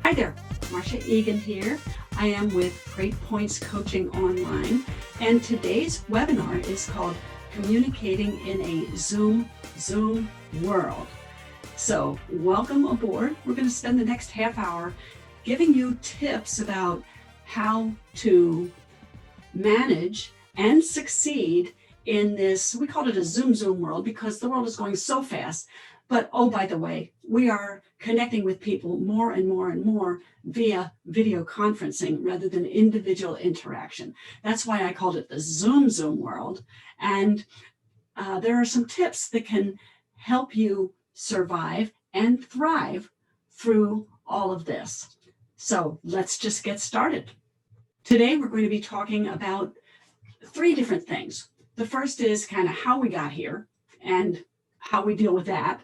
Hi there, Marsha Egan here. I am with Great Points Coaching Online, and today's webinar is called Communicating in a Zoom World. So welcome aboard. We're going to spend the next half hour giving you tips about how to manage and succeed in this, we call it a Zoom world because the world is going so fast. But oh, by the way, we are connecting with people more and more via video conferencing rather than individual interaction. That's why I called it the Zoom world. And there are some tips that can help you survive and thrive through all of this. So let's just get started. Today, we're going to be talking about three different things. The first is kind of how we got here and how we deal with that,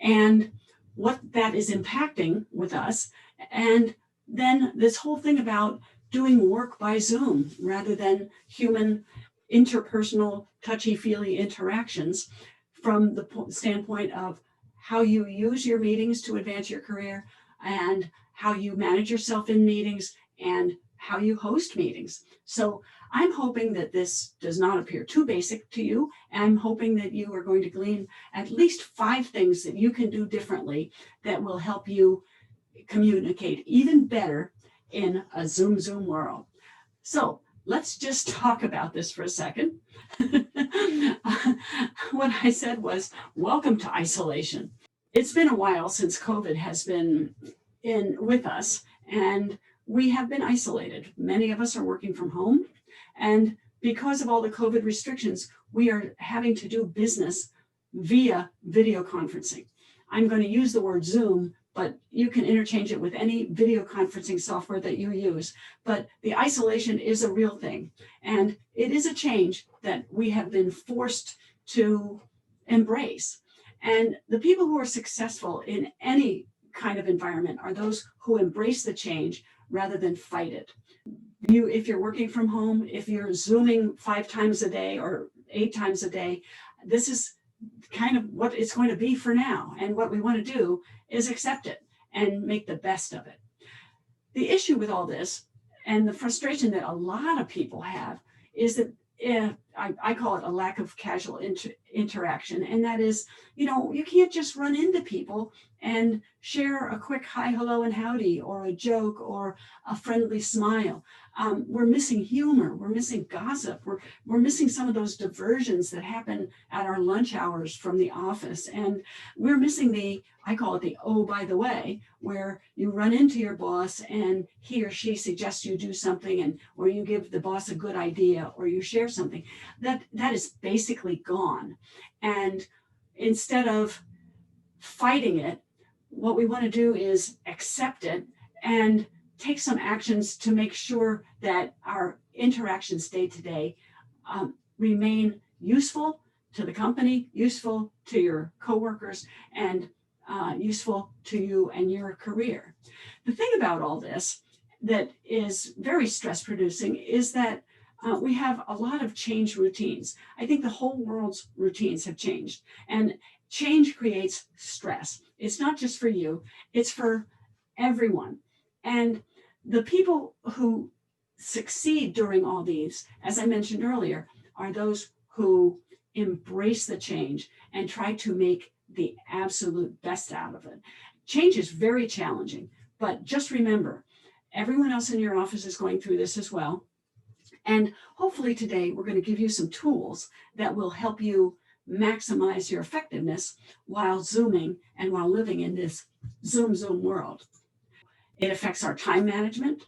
and what that is impacting with us. And then this whole thing about doing work by Zoom rather than human interpersonal touchy-feely interactions from the standpoint of how you use your meetings to advance your career and how you manage yourself in meetings and how you host meetings. So I'm hoping that this does not appear too basic to you. I'm hoping that you are going to glean at least 5 things that you can do differently that will help you communicate even better in a Zoom world. So let's just talk about this for a second. What I said was, welcome to isolation. It's been a while since COVID has been with us, and we have been isolated. Many of us are working from home, and because of all the COVID restrictions, we are having to do business via video conferencing. I'm going to use the word Zoom, but you can interchange it with any video conferencing software that you use. But the isolation is a real thing, and it is a change that we have been forced to embrace. And the people who are successful in any kind of environment are those who embrace the change rather than fight it. If you're working from home, if you're Zooming 5 times a day or 8 times a day, this is kind of what it's going to be for now. And what we want to do is accept it and make the best of it. The issue with all this and the frustration that a lot of people have is that I call it a lack of casual interaction. And that is, you can't just run into people and share a quick hi, hello, and howdy, or a joke, or a friendly smile. We're missing humor. We're missing gossip. We're missing some of those diversions that happen at our lunch hours from the office. And we're missing I call it the oh, by the way, where you run into your boss and he or she suggests you do something, or you give the boss a good idea, or you share something. That is basically gone. And instead of fighting it, what we want to do is accept it and take some actions to make sure that our interactions day to day remain useful to the company, useful to your coworkers, and useful to you and your career. The thing about all this that is very stress producing is that we have a lot of change routines. I think the whole world's routines have changed, and change creates stress. It's not just for you, it's for everyone. And the people who succeed during all these, as I mentioned earlier, are those who embrace the change and try to make the absolute best out of it. Change is very challenging, but just remember, everyone else in your office is going through this as well. And hopefully today we're going to give you some tools that will help you maximize your effectiveness while Zooming and while living in this Zoom world. It affects our time management.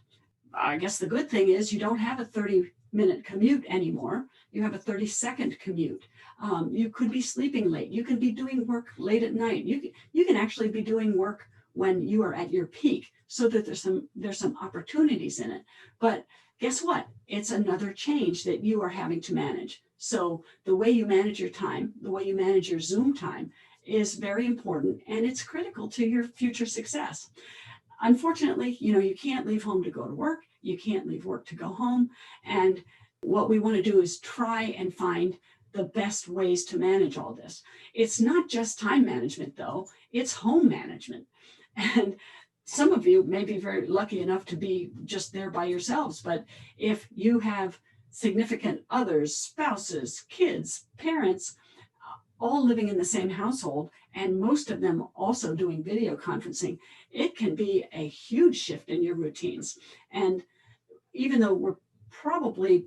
I guess the good thing is you don't have a 30-minute commute anymore. You have a 30-second commute. You could be sleeping late. You can be doing work late at night. You can actually be doing work when you are at your peak, so that there's some opportunities in it. But guess what? It's another change that you are having to manage. So the way you manage your time, the way you manage your Zoom time is very important, and it's critical to your future success. Unfortunately, you can't leave home to go to work. You can't leave work to go home. And what we want to do is try and find the best ways to manage all this. It's not just time management, though. It's home management. And some of you may be very lucky enough to be just there by yourselves, but if you have significant others, spouses, kids, parents, all living in the same household, and most of them also doing video conferencing, it can be a huge shift in your routines. And even though we're probably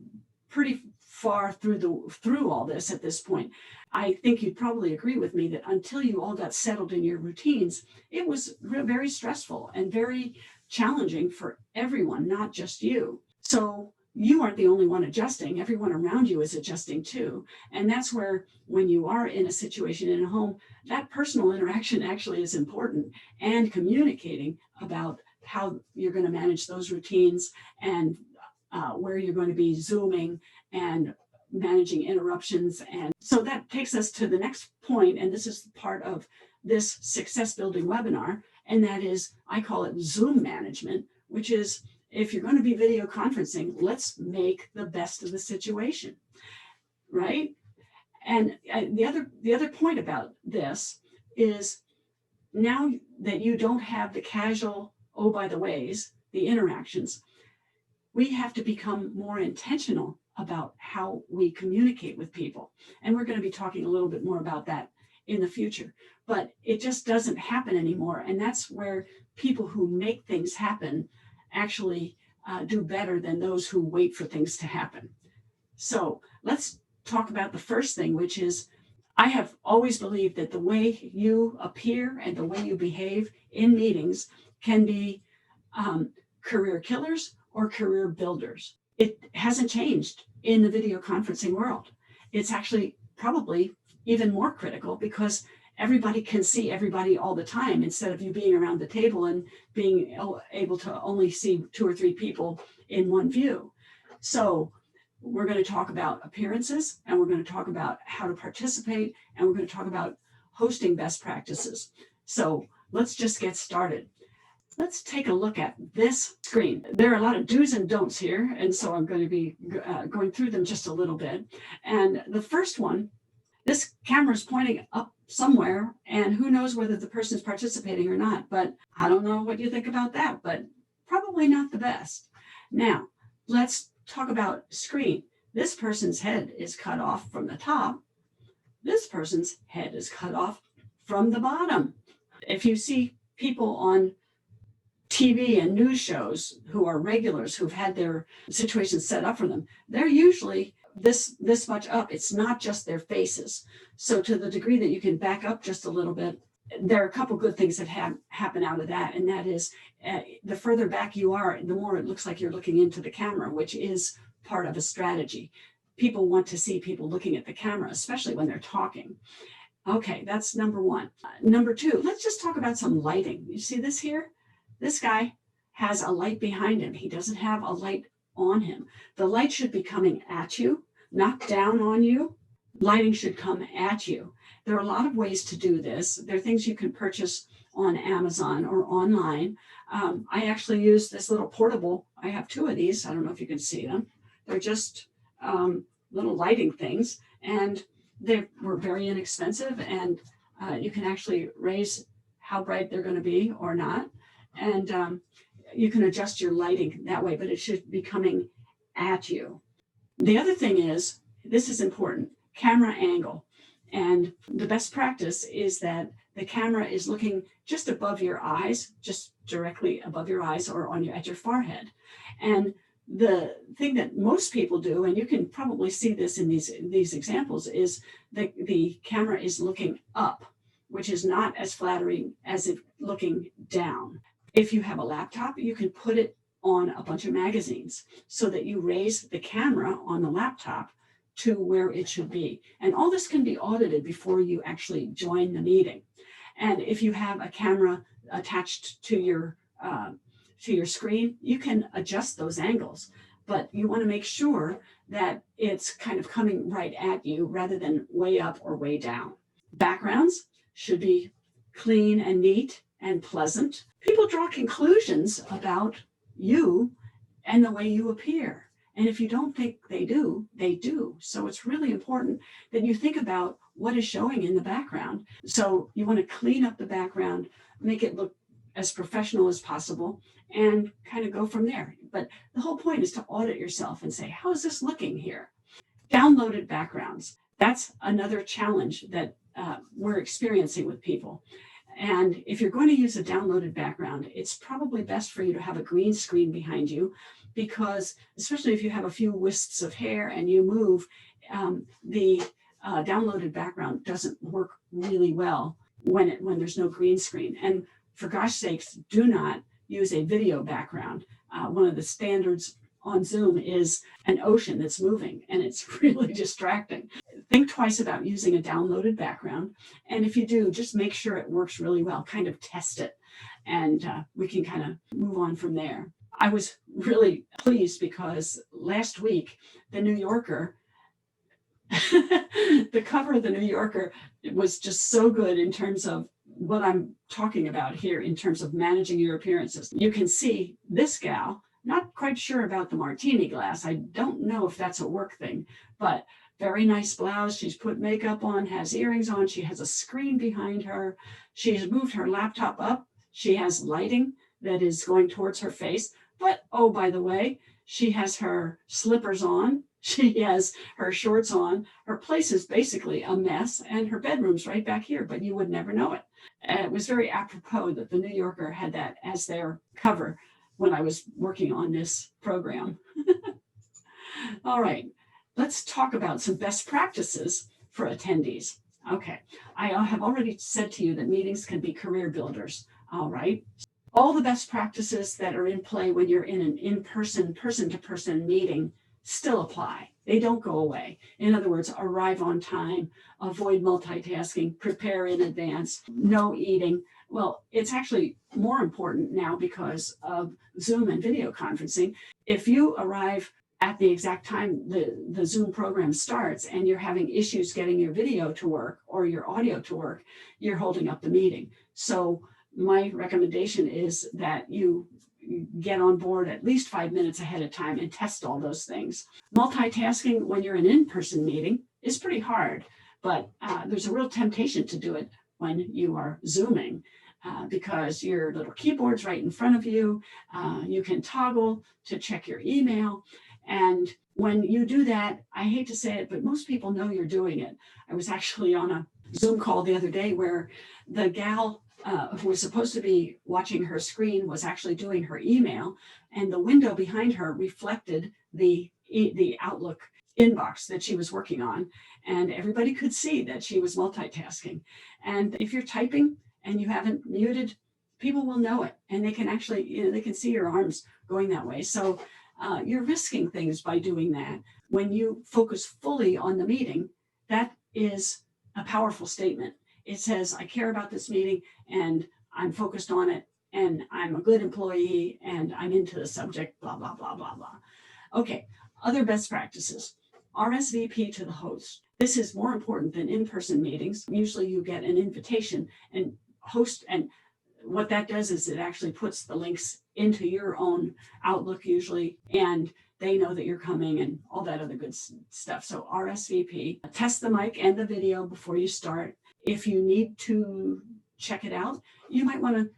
pretty far through all this at this point, I think you'd probably agree with me that until you all got settled in your routines, it was very stressful and very challenging for everyone, not just you. So you aren't the only one adjusting. Everyone around you is adjusting too. And that's where, when you are in a situation in a home, that personal interaction actually is important, and communicating about how you're going to manage those routines, and where you're going to be Zooming and managing interruptions. And so that takes us to the next point, and this is part of this success building webinar, and that is, I call it Zoom management, which is, if you're going to be video conferencing, let's make the best of the situation, right? And the other point about this is, now that you don't have the casual, oh, by the ways, the interactions, we have to become more intentional about how we communicate with people. And we're going to be talking a little bit more about that in the future. But it just doesn't happen anymore. And that's where people who make things happen actually do better than those who wait for things to happen. So let's talk about the first thing, which is, I have always believed that the way you appear and the way you behave in meetings can be career killers or career builders. It hasn't changed in the video conferencing world. It's actually probably even more critical, because everybody can see everybody all the time, instead of you being around the table and being able to only see 2 or 3 people in one view. So we're going to talk about appearances, and we're going to talk about how to participate, and we're going to talk about hosting best practices. So let's just get started. Let's take a look at this screen. There are a lot of do's and don'ts here, and so I'm going to be going through them just a little bit. And the first one, this camera is pointing up somewhere, and who knows whether the person is participating or not, but I don't know what you think about that, but probably not the best. Now, let's talk about screen. This person's head is cut off from the top. This person's head is cut off from the bottom. If you see people on TV and news shows who are regulars, who've had their situations set up for them, they're usually this much up. It's not just their faces. So to the degree that you can back up just a little bit, there are a couple good things that happen out of that. And that is, the further back you are, the more it looks like you're looking into the camera, which is part of a strategy. People want to see people looking at the camera, especially when they're talking. Okay, that's number one. Number two, let's just talk about some lighting. You see this here? This guy has a light behind him. He doesn't have a light on him. The light should be coming at you, not down on you. Lighting should come at you. There are a lot of ways to do this. There are things you can purchase on Amazon or online. I actually use this little portable. I have 2 of these. I don't know if you can see them. They're just little lighting things, and they were very inexpensive, and you can actually raise how bright they're going to be or not. And you can adjust your lighting that way, but it should be coming at you. The other thing is, this is important, camera angle. And the best practice is that the camera is looking just above your eyes, just directly above your eyes, or at your forehead. And the thing that most people do, and you can probably see this in these examples, is that the camera is looking up, which is not as flattering as if looking down. If you have a laptop, you can put it on a bunch of magazines so that you raise the camera on the laptop to where it should be. And all this can be audited before you actually join the meeting. And if you have a camera attached to your screen, you can adjust those angles, but you want to make sure that it's kind of coming right at you rather than way up or way down. Backgrounds should be clean and neat and pleasant. People draw conclusions about you and the way you appear. And if you don't think they do, they do. So it's really important that you think about what is showing in the background. So you want to clean up the background, make it look as professional as possible and kind of go from there. But the whole point is to audit yourself and say, how is this looking here? Downloaded backgrounds. That's another challenge that we're experiencing with people. And if you're going to use a downloaded background, it's probably best for you to have a green screen behind you, because especially if you have a few wisps of hair and you move, the downloaded background doesn't work really well when there's no green screen. And for gosh sakes, do not use a video background. One of the standards on Zoom is an ocean that's moving, and it's really distracting. Think twice about using a downloaded background. And if you do, just make sure it works really well, kind of test it, and we can kind of move on from there. I was really pleased because last week, the New Yorker, the cover of the New Yorker was just so good in terms of what I'm talking about here in terms of managing your appearances. You can see this gal, not quite sure about the martini glass. I don't know if that's a work thing, but very nice blouse. She's put makeup on, has earrings on. She has a screen behind her. She's moved her laptop up. She has lighting that is going towards her face. But, oh, by the way, she has her slippers on. She has her shorts on. Her place is basically a mess, and her bedroom's right back here, but you would never know it. It was very apropos that the New Yorker had that as their cover when I was working on this program. All right, let's talk about some best practices for attendees. Okay, I have already said to you that meetings can be career builders. All right. All the best practices that are in play when you're in an in-person, person-to-person meeting still apply. They don't go away. In other words, arrive on time, avoid multitasking, prepare in advance, no eating. Well, it's actually more important now because of Zoom and video conferencing. If you arrive at the exact time the Zoom program starts and you're having issues getting your video to work or your audio to work, you're holding up the meeting. So my recommendation is that you get on board at least 5 minutes ahead of time and test all those things. Multitasking when you're in an in-person meeting is pretty hard, but there's a real temptation to do it when you are Zooming because your little keyboard's right in front of you. You can toggle to check your email. And when you do that, I hate to say it, but most people know you're doing it. I was actually on a Zoom call the other day where the gal who was supposed to be watching her screen was actually doing her email, and the window behind her reflected the Outlook inbox that she was working on, and everybody could see that she was multitasking. And if you're typing and you haven't muted, people will know it, and they can actually, they can see your arms going that way. So you're risking things by doing that. When you focus fully on the meeting, that is a powerful statement. It says, I care about this meeting and I'm focused on it and I'm a good employee and I'm into the subject, blah, blah, blah, blah, blah. Okay, other best practices. RSVP to the host. This is more important than in-person meetings. Usually you get an invitation and host, and what that does is it actually puts the links into your own Outlook usually, and they know that you're coming and all that other good stuff. So RSVP, test the mic and the video before you start. If you need to check it out, you might want to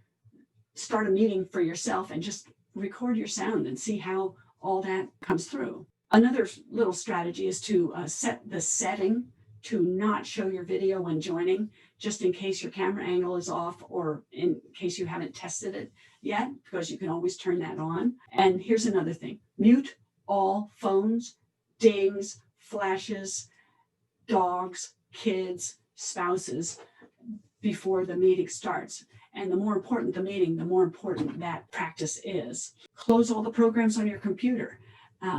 start a meeting for yourself and just record your sound and see how all that comes through. Another little strategy is to set the setting to not show your video when joining, just in case your camera angle is off or in case you haven't tested it yet, because you can always turn that on. And here's another thing, mute all phones, dings, flashes, dogs, kids, spouses before the meeting starts. And the more important the meeting, the more important that practice is. Close all the programs on your computer.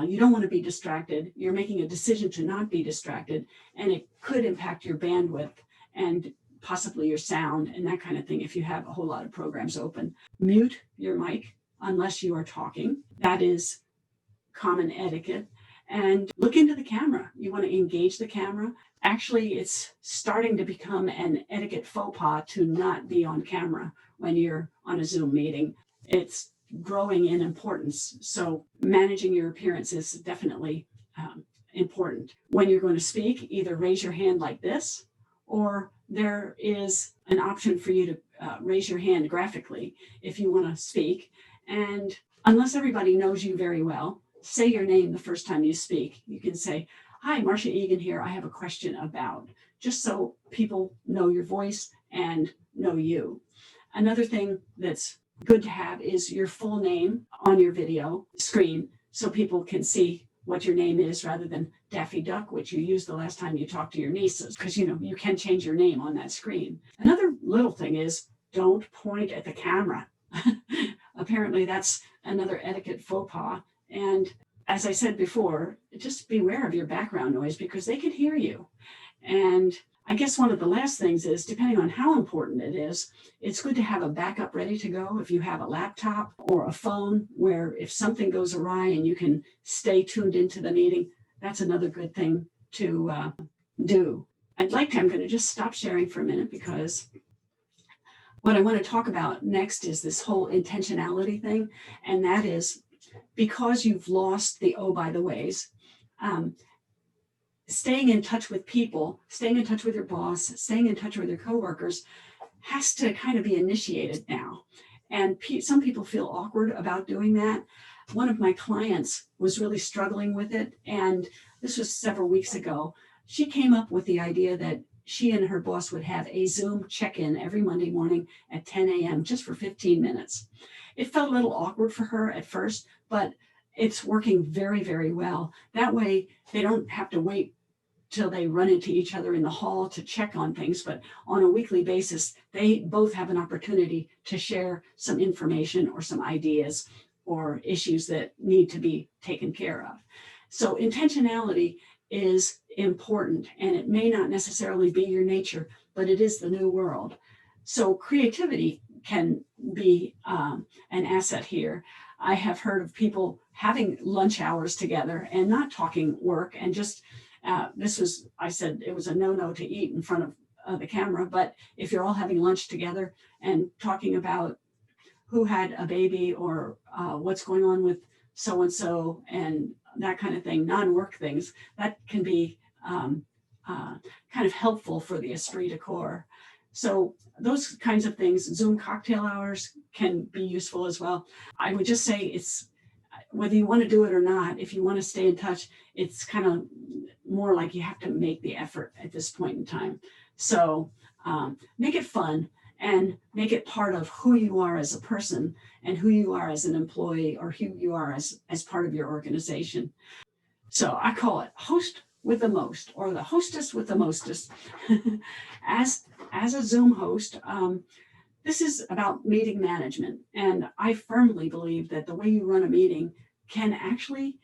You don't want to be distracted. You're making a decision to not be distracted, and it could impact your bandwidth and possibly your sound and that kind of thing if you have a whole lot of programs open. Mute your mic unless you are talking. That is common etiquette. And look into the camera. You want to engage the camera. Actually, it's starting to become an etiquette faux pas to not be on camera when you're on a Zoom meeting. It's growing in importance. So managing your appearance is definitely important. When you're going to speak, either raise your hand like this or there is an option for you to raise your hand graphically if you want to speak. And unless everybody knows you very well, say your name the first time you speak. You can say, "Hi, Marsha Egan here. I have a question about," just so people know your voice and know you. Another thing that's good to have is your full name on your video screen so people can see what your name is rather than Daffy Duck, which you used the last time you talked to your nieces, because you can change your name on that screen. Another little thing is don't point at the camera. Apparently, that's another etiquette faux pas. And as I said before, just beware of your background noise because they can hear you. And I guess one of the last things is, depending on how important it is, it's good to have a backup ready to go. If you have a laptop or a phone where if something goes awry and you can stay tuned into the meeting, that's another good thing to do. I'm going to just stop sharing for a minute because what I want to talk about next is this whole intentionality thing. And that is because you've lost the oh, by the ways, staying in touch with people, staying in touch with your boss, staying in touch with your coworkers has to kind of be initiated now. And some people feel awkward about doing that. One of my clients was really struggling with it. And this was several weeks ago. She came up with the idea that she and her boss would have a Zoom check-in every Monday morning at 10 a.m. just for 15 minutes. It felt a little awkward for her at first, but it's working very, very well. That way, they don't have to wait till they run into each other in the hall to check on things, but on a weekly basis, they both have an opportunity to share some information or some ideas or issues that need to be taken care of. So intentionality is important, and it may not necessarily be your nature, but it is the new world. So creativity can be an asset here. I have heard of people having lunch hours together and not talking work and just I said it was a no-no to eat in front of the camera, but if you're all having lunch together and talking about who had a baby or what's going on with so-and-so and that kind of thing, non-work things, that can be kind of helpful for the esprit de corps. So those kinds of things, Zoom cocktail hours can be useful as well. I would just say it's, whether you want to do it or not, if you want to stay in touch, it's kind of more like you have to make the effort at this point in time. So make it fun and make it part of who you are as a person and who you are as an employee or who you are as part of your organization. So I call it host with the most, or the hostess with the mostest. as a Zoom host, this is about meeting management. And I firmly believe that the way you run a meeting can actually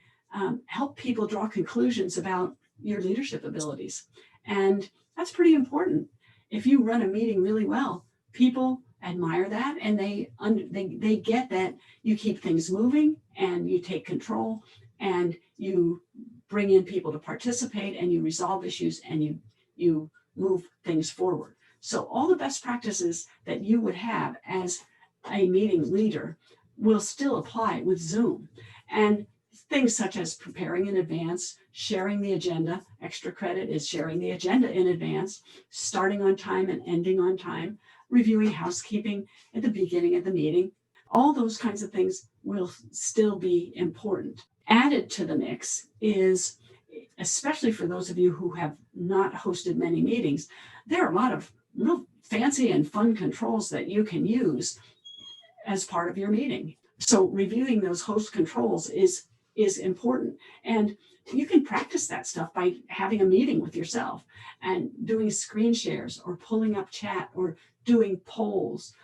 help people draw conclusions about your leadership abilities. And that's pretty important. If you run a meeting really well, people admire that and they get that you keep things moving and you take control and you bring in people to participate and you resolve issues and you move things forward. So all the best practices that you would have as a meeting leader will still apply with Zoom. And things such as preparing in advance, sharing the agenda, extra credit is sharing the agenda in advance, starting on time and ending on time, reviewing housekeeping at the beginning of the meeting. All those kinds of things will still be important. Added to the mix is, especially for those of you who have not hosted many meetings, there are a lot of real fancy and fun controls that you can use as part of your meeting. So reviewing those host controls is important. And you can practice that stuff by having a meeting with yourself and doing screen shares or pulling up chat or doing polls,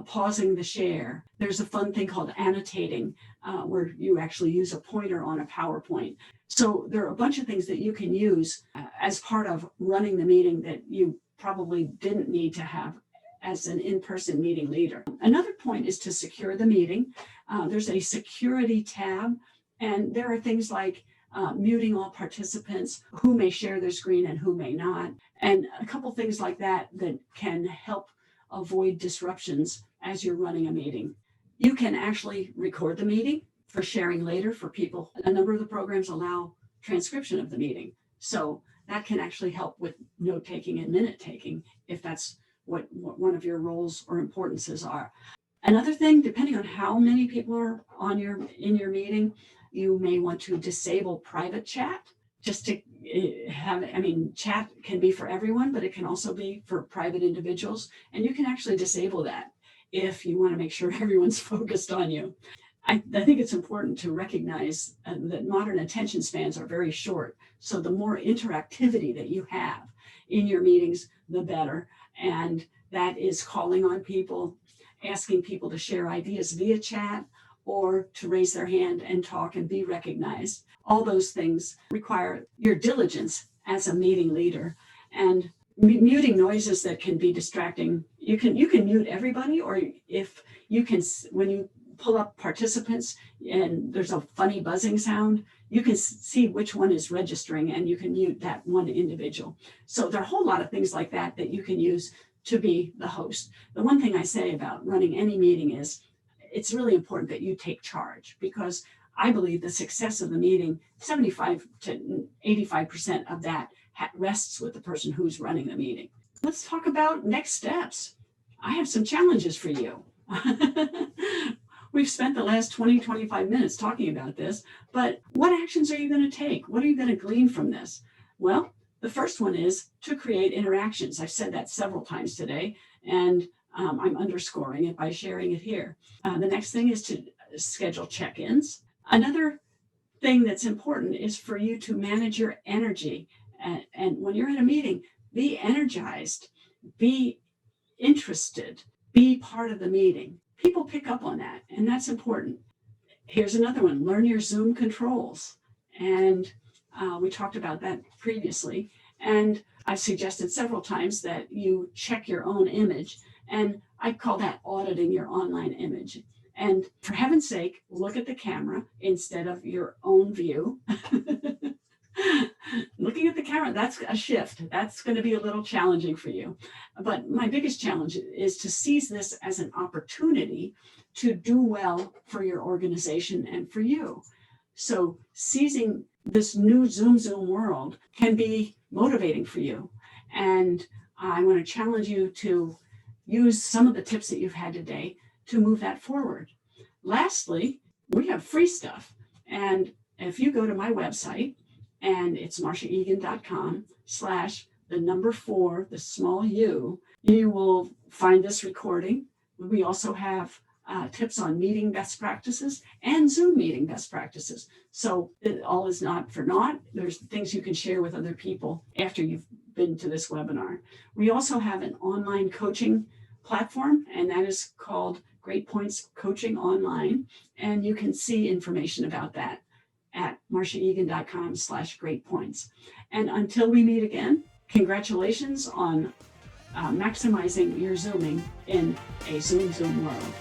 pausing the share. There's a fun thing called annotating, where you actually use a pointer on a PowerPoint. So there are a bunch of things that you can use as part of running the meeting that you probably didn't need to have as an in-person meeting leader. Another point is to secure the meeting. There's a security tab, and there are things like muting all participants, who may share their screen and who may not, and a couple things like that that can help avoid disruptions as you're running a meeting. You can actually record the meeting for sharing later for people. A number of the programs allow transcription of the meeting. So that can actually help with note taking and minute taking if that's what one of your roles or importances are. Another thing, depending on how many people are in your meeting, you may want to disable private chat just to chat can be for everyone, but it can also be for private individuals. And you can actually disable that if you want to make sure everyone's focused on you. I think it's important to recognize that modern attention spans are very short. So the more interactivity that you have in your meetings, the better. And that is calling on people, asking people to share ideas via chat or to raise their hand and talk and be recognized. All those things require your diligence as a meeting leader. And muting noises that can be distracting. You can mute everybody, or if you can, when you pull up participants and there's a funny buzzing sound, you can see which one is registering and you can mute that one individual. So there are a whole lot of things like that that you can use to be the host. The one thing I say about running any meeting is it's really important that you take charge, because I believe the success of the meeting, 75 to 85% of that rests with the person who's running the meeting. Let's talk about next steps. I have some challenges for you. We've spent the last 25 minutes talking about this, but what actions are you going to take? What are you going to glean from this? Well, the first one is to create interactions. I've said that several times today, and I'm underscoring it by sharing it here. The next thing is to schedule check-ins. Another thing that's important is for you to manage your energy. And when you're in a meeting, be energized, be interested, be part of the meeting. People pick up on that, and that's important. Here's another one: learn your Zoom controls. And we talked about that previously. And I've suggested several times that you check your own image. And I call that auditing your online image. And for heaven's sake, look at the camera instead of your own view. Looking at the camera, that's a shift. That's going to be a little challenging for you. But my biggest challenge is to seize this as an opportunity to do well for your organization and for you. So seizing this new Zoom world can be motivating for you. And I want to challenge you to use some of the tips that you've had today to move that forward. Lastly, we have free stuff. And if you go to my website, and it's marshaegan.com/4, you will find this recording. We also have tips on meeting best practices and Zoom meeting best practices. So it all is not for naught. There's things you can share with other people after you've been to this webinar. We also have an online coaching platform, and that is called Great Points Coaching Online. And you can see information about that at marshaegan.com/greatpoints. And until we meet again, congratulations on maximizing your Zooming in a Zoom world.